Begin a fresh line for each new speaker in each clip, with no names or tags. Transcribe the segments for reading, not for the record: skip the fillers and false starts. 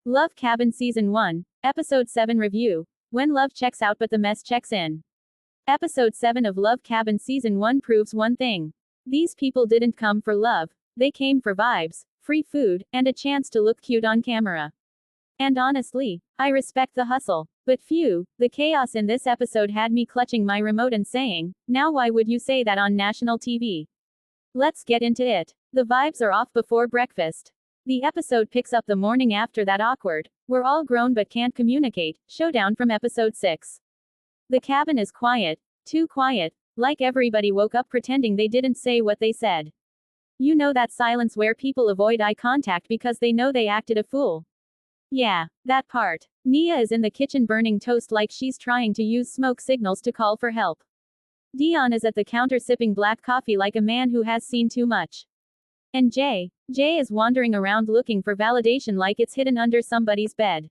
Love Cabin Season 1, Episode 7 Review. When love checks out but the mess checks in. Episode 7 of Love Cabin Season 1 proves one thing. These people didn't come for love. They came for vibes, free food, and a chance to look cute on camera. And honestly, I respect the hustle. But phew, the chaos in this episode had me clutching my remote and saying, now why would you say that on national TV? Let's get into it. The vibes are off before breakfast. The episode picks up the morning after that awkward, we're all grown but can't communicate, showdown from episode 6. The cabin is quiet, too quiet, like everybody woke up pretending they didn't say what they said. You know that silence where people avoid eye contact because they know they acted a fool. Yeah, that part. Nia is in the kitchen burning toast like she's trying to use smoke signals to call for help. Dion is at the counter sipping black coffee like a man who has seen too much. And Jay is wandering around looking for validation like it's hidden under somebody's bed.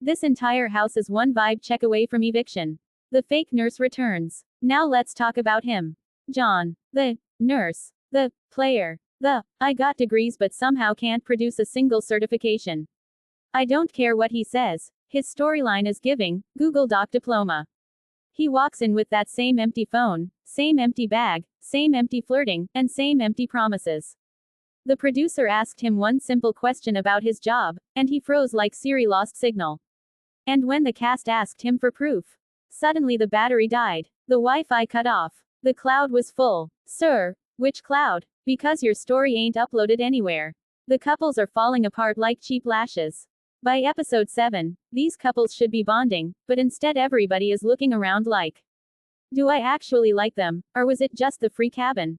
This entire house is one vibe check away from eviction. The fake nurse returns. Now let's talk about him. John, the nurse, the player, the I got degrees but somehow can't produce a single certification. I don't care what he says. His storyline is giving Google Doc diploma. He walks in with that same empty phone, same empty bag, same empty flirting, and same empty promises. The producer asked him one simple question about his job, and he froze like Siri lost signal. And when the cast asked him for proof, suddenly the battery died. The Wi-Fi cut off. The cloud was full. Sir, which cloud? Because your story ain't uploaded anywhere. The couples are falling apart like cheap lashes. By episode 7, these couples should be bonding, but instead everybody is looking around like, do I actually like them, or was it just the free cabin?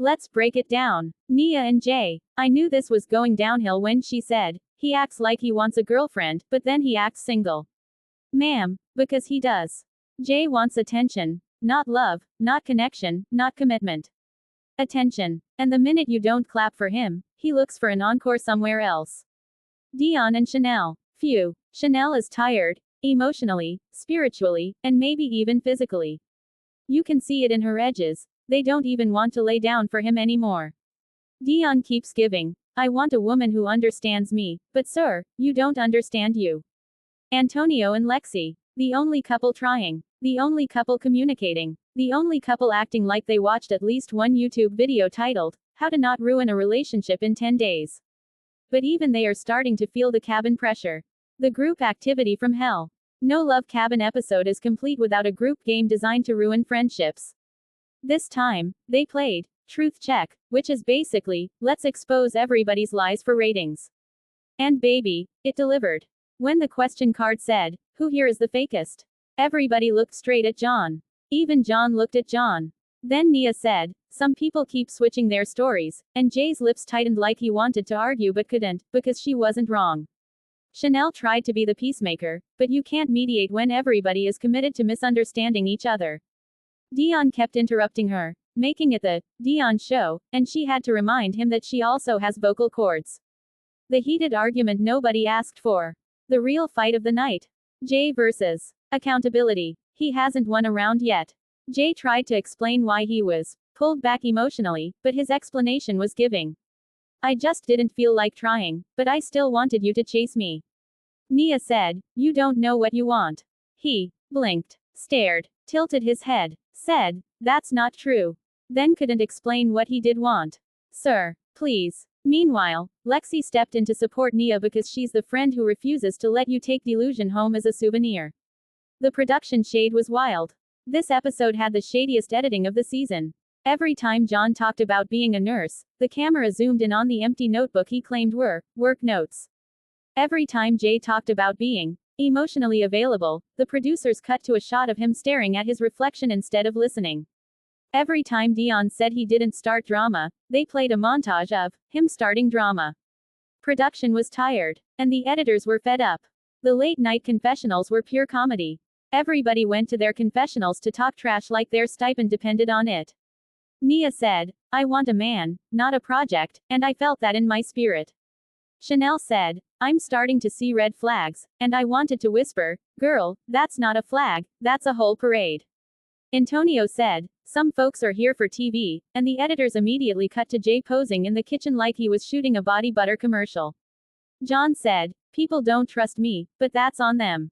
Let's break it down. Nia and Jay. I knew this was going downhill when she said, he acts like he wants a girlfriend, but then he acts single. Ma'am, because he does. Jay wants attention. Not love, not connection, not commitment. Attention. And the minute you don't clap for him, he looks for an encore somewhere else. Dion and Chanel. Phew. Chanel is tired, emotionally, spiritually, and maybe even physically. You can see it in her edges. They don't even want to lay down for him anymore. Dion keeps giving. I want a woman who understands me, but sir, you don't understand you. Antonio and Lexi. The only couple trying. The only couple communicating. The only couple acting like they watched at least one YouTube video titled, How to Not Ruin a Relationship in 10 Days. But even they are starting to feel the cabin pressure. The group activity from hell. No Love Cabin episode is complete without a group game designed to ruin friendships. This time, they played Truth Check, which is basically, let's expose everybody's lies for ratings. And baby, it delivered. When the question card said, who here is the fakest? Everybody looked straight at John. Even John looked at John. Then Nia said, some people keep switching their stories, and Jay's lips tightened like he wanted to argue but couldn't, because she wasn't wrong. Chanel tried to be the peacemaker, but you can't mediate when everybody is committed to misunderstanding each other. Dion kept interrupting her, making it the Dion show, and she had to remind him that she also has vocal cords. The heated argument nobody asked for. The real fight of the night. Jay versus accountability. He hasn't won a round yet. Jay tried to explain why he was pulled back emotionally, but his explanation was giving. I just didn't feel like trying, but I still wanted you to chase me. Nia said, you don't know what you want. He blinked, stared, tilted his head, said, that's not true. Then couldn't explain what he did want. Sir, please. Meanwhile, Lexi stepped in to support Nia because she's the friend who refuses to let you take delusion home as a souvenir. The production shade was wild. This episode had the shadiest editing of the season. Every time John talked about being a nurse, the camera zoomed in on the empty notebook he claimed were work notes. Every time Jay talked about being emotionally available, the producers cut to a shot of him staring at his reflection instead of listening. Every time Dion said he didn't start drama, they played a montage of him starting drama. Production was tired, and the editors were fed up. The late-night confessionals were pure comedy. Everybody went to their confessionals to talk trash like their stipend depended on it. Nia said, I want a man, not a project, and I felt that in my spirit. Chanel said, I'm starting to see red flags, and I wanted to whisper, girl, that's not a flag, that's a whole parade. Antonio said, some folks are here for TV, and the editors immediately cut to Jay posing in the kitchen like he was shooting a body butter commercial. John said, People don't trust me, but that's on them.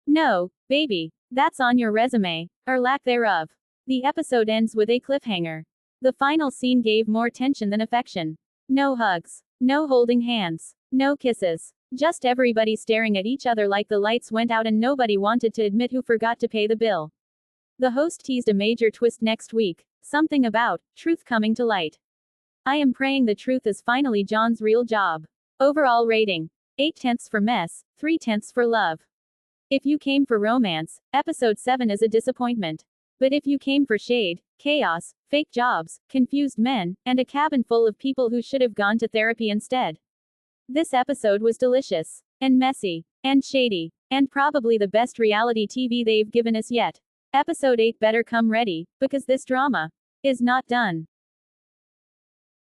No, baby, that's on your resume, or lack thereof. The episode ends with a cliffhanger. The final scene gave more tension than affection. No hugs, no holding hands, no kisses. Just everybody staring at each other like the lights went out and nobody wanted to admit who forgot to pay the bill. The host teased a major twist next week, something about truth coming to light. I am praying the truth is finally John's real job. Overall rating: 8/10 for mess, 3/10 for love. If you came for romance, episode 7 is a disappointment. But if you came for shade, chaos, fake jobs, confused men, and a cabin full of people who should have gone to therapy instead, this episode was delicious, and messy, and shady, and probably the best reality TV they've given us yet. Episode 8 better come ready, because this drama is not done.